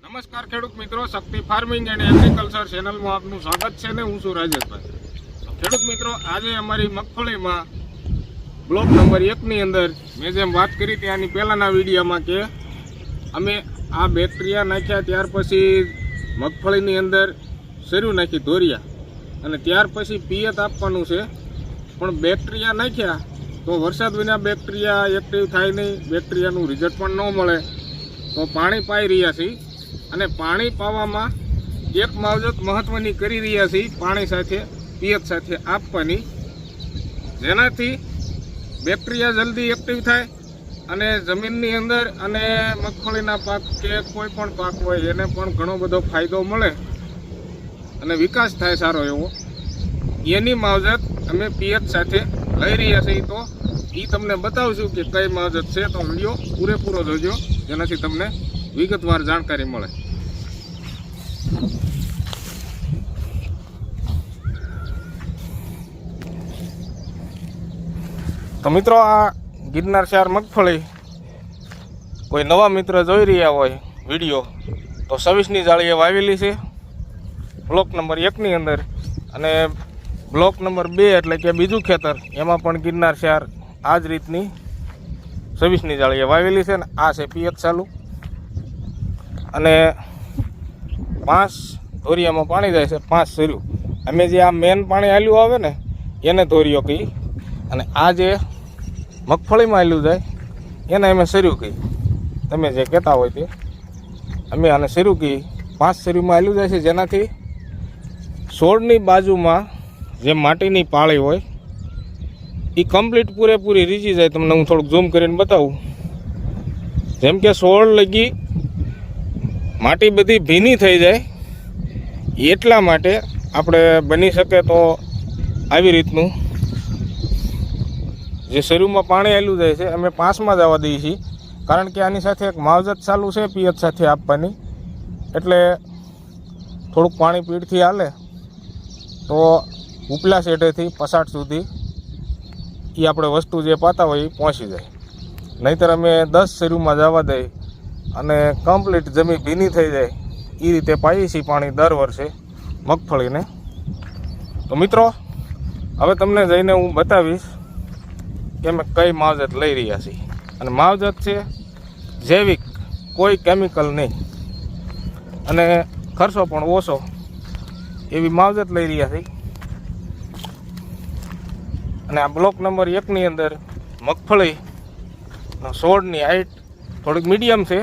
નમસ્કાર ખેડૂત મિત્રો, શક્તિ ફાર્મિંગ એન્ડ એગ્રીકલ્ચર ચેનલમાં આપનું સ્વાગત છે ને હું છું રાજેશભાઈ। ખેડૂત મિત્રો, આજે અમારી મગફળીમાં બ્લોક નંબર 1 ની અંદર મેં જેમ વાત કરી હતી આની પહેલાંના વિડીયોમાં કે અમે આ બેક્ટેરિયા નાખ્યા ત્યાર પછી મગફળીની અંદર શેરું નાખી ધોરિયા અને ત્યાર પછી પિયત આપવાનું છે। પણ બેક્ટેરિયા નાખ્યા તો વરસાદ વિના બેક્ટેરિયા એક્ટિવ થાય નહીં, બેક્ટેરિયાનું રિઝલ્ટ પણ ન મળે, તો પાણી પાઈ રહ્યા છીએ અને પાણી પાવામાં એક માવજત મહત્વની કરી રહ્યા છીએ, પાણી સાથે પિયત સાથે આપવાની, જેનાથી બેક્ટેરિયા જલ્દી એક્ટિવ થાય અને જમીનની અંદર અને મગફળીના પાક કે કોઈ પણ પાક હોય એને પણ ઘણો બધો ફાયદો મળે અને વિકાસ થાય સારો એવો। એની માવજત અમે પિયત સાથે લઈ રહ્યા છીએ, તો એ તમને બતાવશું કે કઈ માવજત છે, તો વિડીયો પૂરેપૂરો જોજો જેનાથી તમને વિગતવાર જાણકારી મળે। તો મિત્રો, આ ગિરનાર 4 મગફળી કોઈ નવા મિત્ર જોઈ રહ્યા હોય વિડીયો તો 26ની જાળીએ વાવેલી છે બ્લોક નંબર 1 ની અંદર, અને બ્લોક નંબર 2 એટલે કે બીજું ખેતર એમાં પણ ગિરનાર 4 આ જ રીતની 26ની જાળીએ વાવેલી છે ને આ છે પિયત ચાલુ, અને 5 ધોરિયામાં પાણી જાય છે, 5 શેરું અમે જે આ મેન પાણી આલ્યું આવે ને એને ધોરિયો કહી, અને આ જે મગફળીમાં આલ્યું જાય એને અમે શેરું કહી, તમે જે કહેતા હોય તે અમે આને શેરું કહી। 5 શેરુમાં આલ્યું જાય છે, જેનાથી છોડની બાજુમાં જે માટીની પાળી હોય એ કમ્પ્લીટ પૂરેપૂરી રીઝી જાય। તમને હું થોડુંક ઝૂમ કરીને બતાવું, જેમ કે છોડ લગી માટી બધી ભીની થઈ જાય એટલા માટે આપણે બની શકે તો આવી રીતનું જે શેરુમાં પાણી આવેલું જાય છે અમે 5માં જવા દઈએ છીએ, કારણ કે આની સાથે એક માવજત ચાલુ છે પિયત સાથે આપવાની, એટલે થોડુંક પાણી પીડથી હાલે તો ઉપલા શેઢેથી પસાટ સુધી એ આપણે વસ્તુ જે પાતા હોય એ પહોંચી જાય, નહીંતર અમે 10 શેરુમાં જવા દઈએ અને કમ્પ્લીટ જમીન ભીની થઈ જાય એ રીતે પાઈએ છીએ પાણી દર વર્ષે મગફળીને। તો મિત્રો, હવે તમને જઈને હું બતાવીશ કે અમે કઈ માવજત લઈ રહ્યા છીએ, અને માવજત છે જૈવિક, કોઈ કેમિકલ નહીં અને ખર્ચો પણ ઓછો એવી માવજત લઈ રહ્યા છીએ। અને આ બ્લોક નંબર 1 ની અંદર મગફળી છોડની હાઈટ થોડીક મીડિયમ છે,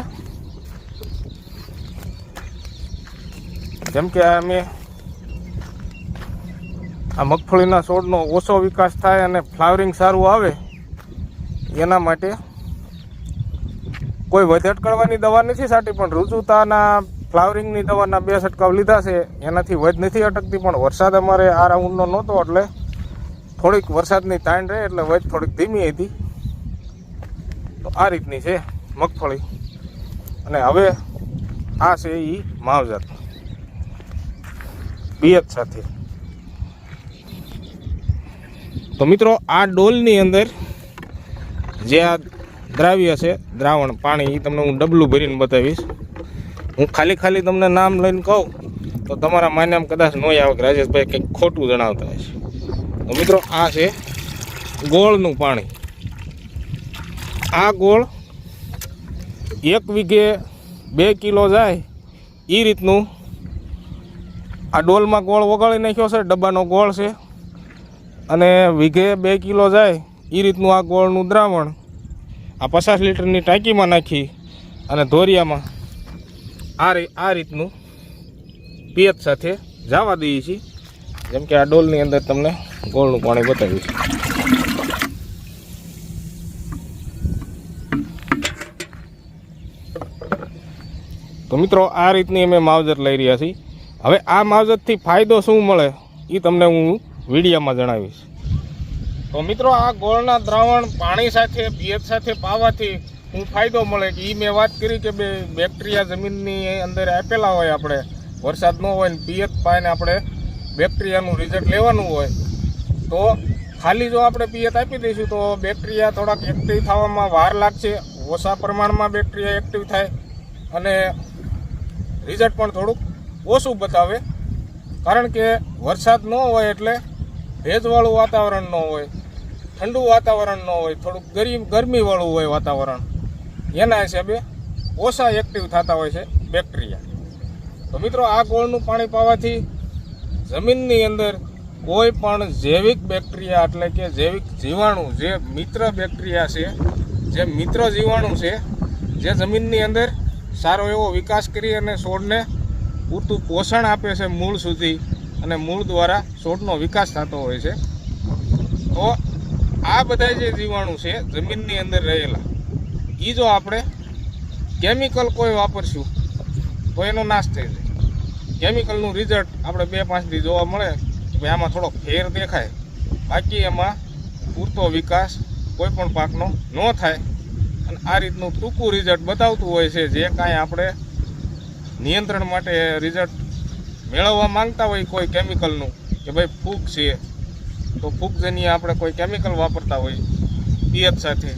જેમ કે અમે આ મગફળીના છોડનો ઓછો વિકાસ થાય અને ફ્લાવરિંગ સારું આવે એના માટે કોઈ વધ અટકાવવાની દવા નથી સાટી, પણ ઋતુતાના ફ્લાવરિંગની દવાના 2 છંટકાવ લીધા છે, એનાથી વધ નથી અટકતી, પણ વરસાદ અમારે આ રાઉન્ડનો નહોતો એટલે થોડીક વરસાદની તાણ રહે એટલે વધ થોડીક ધીમી હતી। તો આ રીતની છે મગફળી, અને હવે આ છે એ માવજત પિયત સાથે। તો મિત્રો, આ ડોલની અંદર જે આ દ્રાવ્ય છે દ્રાવણ પાણી એ તમને હું ડબલું ભરીને બતાવીશ। હું ખાલી તમને નામ લઈને કહું તો તમારા માન્યામાં કદાચ ન આવે કે રાજેશભાઈ કંઈક ખોટું જણાવતા હશે। તો મિત્રો, આ છે ગોળનું પાણી। આ ગોળ 1 વીઘે 2 કિલો જાય એ રીતનું આ ડોલમાં ગોળ ઓગાળી નાખ્યો છે, ડબ્બાનો ગોળ છે, અને વીઘે 2 કિલો જાય એ રીતનું આ ગોળનું દ્રાવણ આ 50 લીટરની ટાંકીમાં નાખી અને ધોરિયામાં આ રીતનું પિયત સાથે જવા દઈએ છીએ, જેમ કે આ ડોલની અંદર તમને ગોળનું પાણી બતાવ્યું છે। તો મિત્રો, આ રીતની અમે માવજત લઈ રહ્યા છીએ। હવે આ માવજતથી ફાયદો શું મળે એ તમને હું વિડીયોમાં જણાવીશ। તો મિત્રો, આ ગોળના દ્રાવણ પાણી સાથે પિયત સાથે પાવાથી શું ફાયદો મળે કે એ મેં વાત કરી કે બેક્ટેરિયા જમીનની અંદર આપેલા હોય, આપણે વરસાદ ન હોય ને પિયત પાઈને આપણે બેક્ટેરિયાનું રિઝલ્ટ લેવાનું હોય તો ખાલી જો આપણે પિયત આપી દઈશું તો બેક્ટેરિયા થોડાક એક્ટિવ થવામાં વાર લાગશે, ઓછા પ્રમાણમાં બેક્ટેરિયા એક્ટિવ થાય અને રિઝલ્ટ પણ થોડુંક ઓછું બતાવે. કારણ કે વરસાદ ન હોય એટલે ભેજવાળું વાતાવરણ ન હોય, ઠંડુ વાતાવરણ ન હોય, થોડુંક ગરમીવાળું હોય વાતાવરણ, એના હિસાબે ઓછા એક્ટિવ થતા હોય છે બેક્ટેરિયા. તો મિત્રો, આ ગોળનું પાણી પાવાથી જમીનની અંદર કોઈ પણ જૈવિક બેક્ટેરિયા એટલે કે જૈવિક જીવાણુ, જે મિત્ર બેક્ટેરિયા છે, જે મિત્ર જીવાણુ છે, જે જમીનની અંદર સારો એવો વિકાસ કરી અને છોડને પૂરતું પોષણ આપે છે મૂળ સુધી, અને મૂળ દ્વારા છોડનો વિકાસ થતો હોય છે. તો આ બધા જે જીવાણુ છે જમીનની અંદર રહેલા, એ જો આપણે કેમિકલ કોઈ વાપરશું તો એનો નાશ થઈ જાય. કેમિકલનું રિઝલ્ટ આપણે 2-5 દી જોવા મળે કે ભાઈ આમાં થોડો ફેર દેખાય, બાકી એમાં પૂરતો વિકાસ કોઈ પણ પાકનો ન થાય. અને આ રીતનું ટૂંકું રિઝલ્ટ બતાવતું હોય છે. જે કાંઈ આપણે નિયંત્રણ માટે રિઝલ્ટ મેળવવા માંગતા હોય કોઈ કેમિકલનું, કે ભાઈ ફૂગ છે તો ફૂગજન્ય આપણે કોઈ કેમિકલ વાપરતા હોય પિયત સાથે,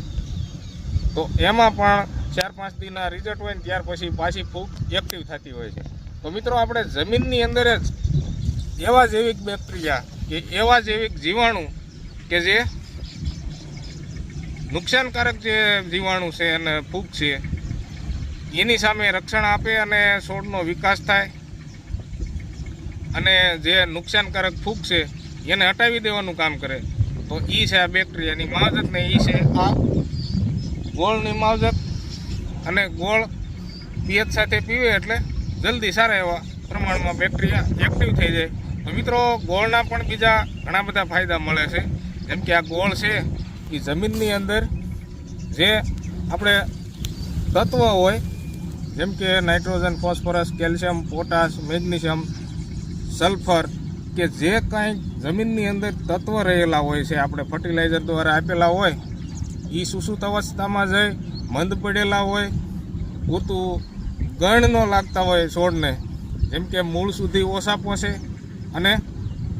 તો એમાં પણ 4-5 દીના રિઝલ્ટ હોય ને ત્યાર પછી પાછી ફૂગ એક્ટિવ થતી હોય છે. તો મિત્રો, આપણે જમીનની અંદર જ એવા જૈવિક બેક્ટેરિયા કે એવા જૈવિક જીવાણુ કે જે નુકસાનકારક જે જીવાણુ છે અને ફૂગ છે, એની સામે રક્ષણ આપે અને છોડનો વિકાસ થાય, અને જે નુકસાનકારક ફૂગ છે એને હટાવી દેવાનું કામ કરે. તો એ છે આ બેક્ટેરિયાની માવજત, ને એ છે આ ગોળની માવજત. અને ગોળ પિયત સાથે પીવે એટલે જલ્દી સારા એવા પ્રમાણમાં બેક્ટેરિયા એક્ટિવ થઈ જાય. તો મિત્રો, ગોળના પણ બીજા ઘણા બધા ફાયદા મળે છે. જેમ કે આ ગોળ છે એ જમીનની અંદર જે આપણે તત્વ હોય, જેમ કે nitrogen, phosphorus, calcium, potash, magnesium, sulphur, કે જે કાંઈ જમીનની અંદર તત્વ રહેલા હોય છે, આપણે ફર્ટિલાઇઝર દ્વારા આપેલા હોય, એ સુસુત અવસ્થામાં જઈ મંદ પડેલા હોય, પૂરતું ગણ ન લાગતા હોય છોડને, જેમ કે મૂળ સુધી ઓછા પહોંચે અને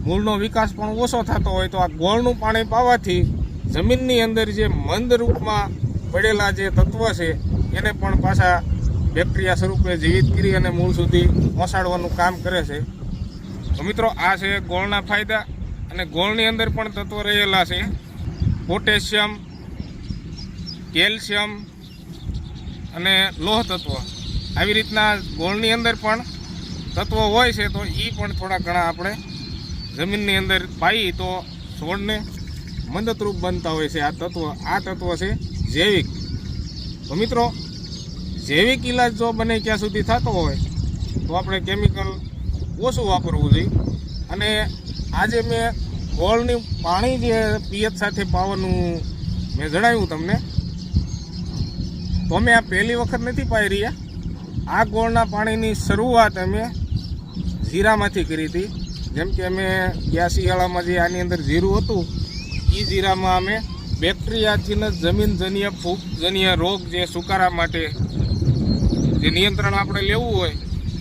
મૂળનો વિકાસ પણ ઓછો થતો હોય, તો આ ગોળનું પાણી પાવાથી જમીનની અંદર જે મંદ રૂપમાં પડેલા જે તત્વ છે એને પણ પાછા બેક્ટેરિયા સ્વરૂપે જીવિત કરી અને મૂળ સુધી પહોંચાડવાનું કામ કરે છે. તો મિત્રો, આ છે ગોળના ફાયદા. અને ગોળની અંદર પણ તત્વો રહેલા છે પોટેશિયમ, કેલ્શિયમ અને લોહ તત્વ. આવી રીતના ગોળની અંદર પણ તત્વો હોય છે. તો એ પણ થોડા ઘણા આપણે જમીનની અંદર પાઈ તો છોડને મદદરૂપ બનતા હોય છે આ તત્વ. આ તત્વ છે જૈવિક. તો મિત્રો, જૈવિક ઇલાજ જો બને ક્યાં સુધી થતો હોય તો આપણે કેમિકલ ઓછું વાપરવું જોઈએ. અને આજે મેં ગોળની પાણી જે પિયત સાથે પાવાનું મેં જણાવ્યું તમને, તો અમે આ પહેલી વખત નથી પાઈ રહ્યા. આ ગોળના પાણીની શરૂઆત અમે જીરામાંથી કરી હતી. જેમ કે અમે ગયા શિયાળામાં જે આની અંદર જીરું હતું, એ જીરામાં અમે બેક્ટેરિયાથી જમીનજન્ય ફૂગજન્ય રોગ જે સુકારા માટે જે નિયંત્રણ આપણે લેવું હોય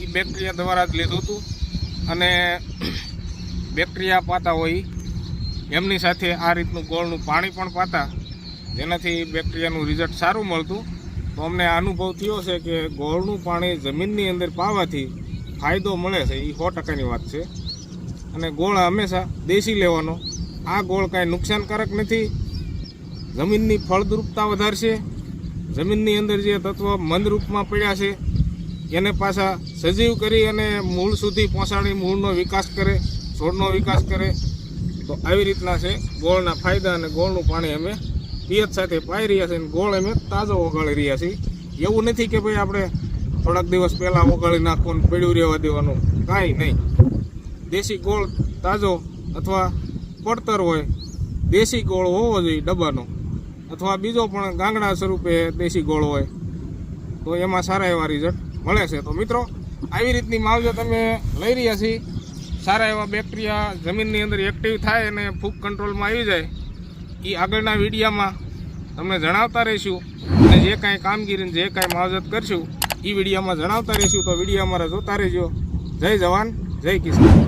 એ બેક્ટેરિયા દ્વારા જ લીધું હતું. અને બેક્ટેરિયા પાતા હોય એમની સાથે આ રીતનું ગોળનું પાણી પણ પાતા, જેનાથી બેક્ટેરિયાનું રિઝલ્ટ સારું મળતું. તો અમને અનુભવ થયો છે કે ગોળનું પાણી જમીનની અંદર પાવાથી ફાયદો મળે છે, એ 100%ની વાત છે. અને ગોળ હંમેશા દેશી લેવાનો. આ ગોળ કાંઈ નુકસાનકારક નથી, જમીનની ફળદ્રુપતા વધારશે, જમીનની અંદર જે તત્વ મંદ રૂપમાં પડ્યા છે એને પાછા સજીવ કરી અને મૂળ સુધી પહોંચાડી મૂળનો વિકાસ કરે, છોડનો વિકાસ કરે. તો આવી રીતના છે ગોળના ફાયદા. અને ગોળનું પાણી અમે પિયત સાથે પાઈ રહ્યા છીએ, અને ગોળ અમે તાજો ઓગાળી રહ્યા છીએ. એવું નથી કે ભાઈ આપણે થોડાક દિવસ પહેલાં ઓગાળી નાખવાનું, પડ્યું રહેવા દેવાનું, કાંઈ નહીં. દેશી ગોળ તાજો અથવા પડતર હોય, દેશી ગોળ હોવો જોઈએ ડબ્બાનો, અથવા બીજો પણ ગાંગડા સ્વરૂપે દેશી ગોળ હોય, તો એમાં સારા એવા રિઝલ્ટ મળે છે. તો મિત્રો, આવી રીતની માવજત અમે લઈ રહ્યા છીએ. સારા એવા બેક્ટેરિયા જમીનની અંદર એક્ટિવ થાય અને ફૂગ કંટ્રોલમાં આવી જાય, એ આગળના વિડીયામાં તમને જણાવતા રહીશું. અને જે કાંઈ કામગીરી, જે કાંઈ માવજત કરશું એ વિડીયામાં જણાવતા રહીશું. તો વિડીયો અમારા જોતા રહેજો. જય જવાન, જય કિસાન.